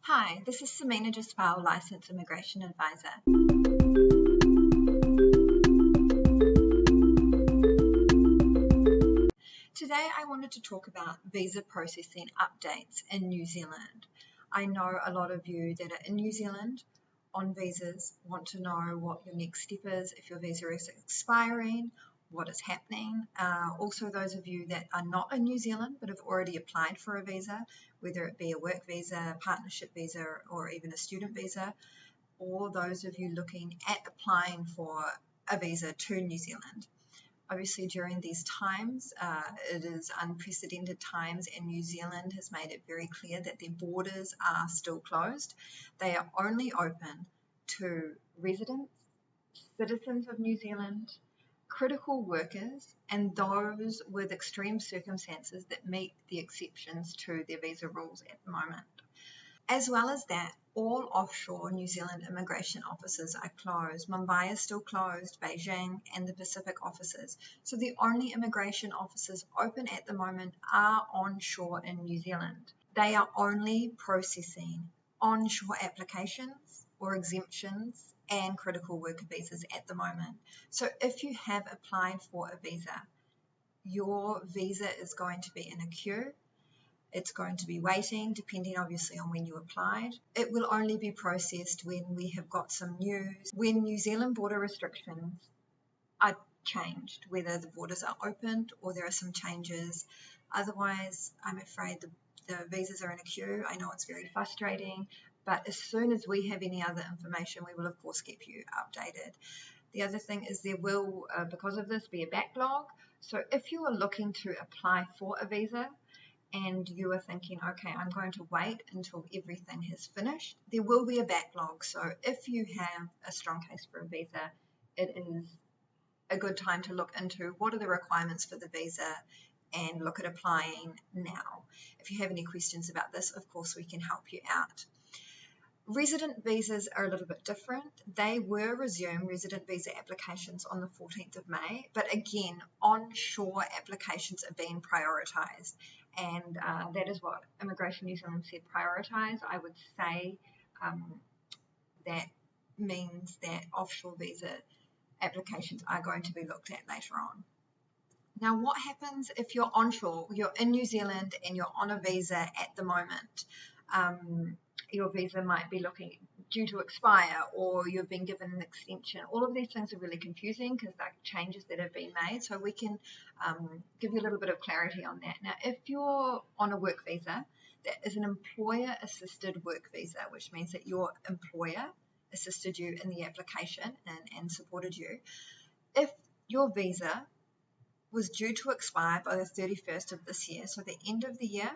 Hi, this is Samina Jaspal, Licensed Immigration Advisor. Today I wanted to talk about visa processing updates in New Zealand. I know a lot of you that are in New Zealand on visas want to know what your next step is, if your visa is expiring, what is happening. Also, those of you that are not in New Zealand but have already applied for a visa, whether it be a work visa, partnership visa, or even a student visa, or those of you looking at applying for a visa to New Zealand. Obviously, during these times, it is unprecedented times, and New Zealand has made it very clear that their borders are still closed. They are only open to residents, citizens of New Zealand, critical workers, and those with extreme circumstances that meet the exceptions to their visa rules at the moment. As well as that, all offshore New Zealand immigration offices are closed. Mumbai is still closed, Beijing and the Pacific offices. So the only immigration offices open at the moment are onshore in New Zealand. They are only processing onshore applications or exemptions and critical worker visas at the moment. So if you have applied for a visa, your visa is going to be in a queue. It's going to be waiting, depending obviously on when you applied. It will only be processed when we have got some news, when New Zealand border restrictions are changed, whether the borders are opened or there are some changes. Otherwise, I'm afraid the visas are in a queue. I know it's very frustrating, but as soon as we have any other information, we will of course keep you updated. The other thing is there will, because of this, be a backlog. So if you are looking to apply for a visa, and you are thinking, okay, I'm going to wait until everything has finished, there will be a backlog. So if you have a strong case for a visa, it is a good time to look into what are the requirements for the visa and look at applying now. If you have any questions about this, of course, we can help you out. Resident visas are a little bit different. They were resumed resident visa applications on the 14th of May, but again, onshore applications are being prioritised, and that is what Immigration New Zealand said prioritise. I would say that means that offshore visa applications are going to be looked at later on. Now, what happens if you're onshore, you're in New Zealand and you're on a visa at the moment? Your visa might be due to expire, or you've been given an extension. All of these things are really confusing because they're changes that have been made. So we can give you a little bit of clarity on that. Now, if you're on a work visa, that is an employer-assisted work visa, which means that your employer assisted you in the application and supported you. If your visa was due to expire by the 31st of this year, so the end of the year,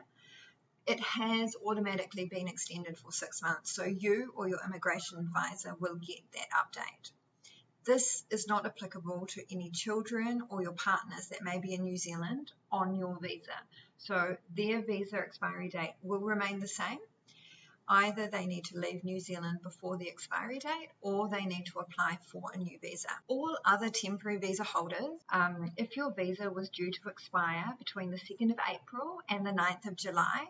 it has automatically been extended for 6 months. So you or your immigration advisor will get that update. This is not applicable to any children or your partners that may be in New Zealand on your visa. So their visa expiry date will remain the same. Either they need to leave New Zealand before the expiry date, or they need to apply for a new visa. All other temporary visa holders, if your visa was due to expire between the 2nd of April and the 9th of July,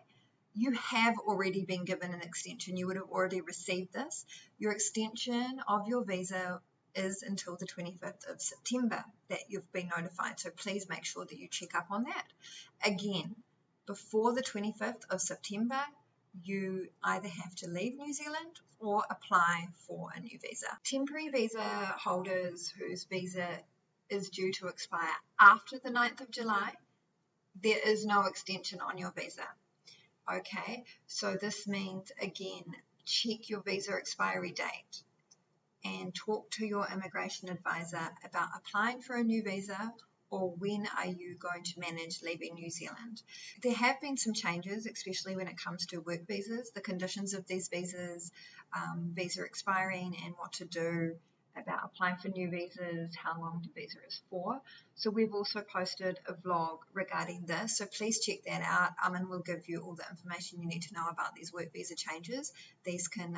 you have already been given an extension. You would have already received this. Your extension of your visa is until the 25th of September that you've been notified. So please make sure that you check up on that. Again, before the 25th of September, you either have to leave New Zealand or apply for a new visa. Temporary visa holders whose visa is due to expire after the 9th of July, there is no extension on your visa. Okay, so this means, again, check your visa expiry date and talk to your immigration advisor about applying for a new visa, or when are you going to manage leaving New Zealand. There have been some changes, especially when it comes to work visas, the conditions of these visas, visa expiring, and what to do about applying for new visas, how long the visa is for. So we've also posted a vlog regarding this, so please check that out. And we'll give you all the information you need to know about these work visa changes. These can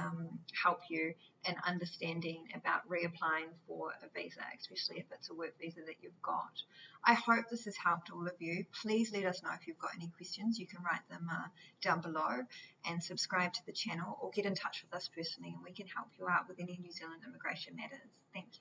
help you in understanding about reapplying for a visa, especially if it's a work visa that you've got. I hope this has helped all of you. Please let us know if you've got any questions. You can write them down below, and subscribe to the channel or get in touch with us personally, and we can help you out with any New Zealand immigration matters. Thank you.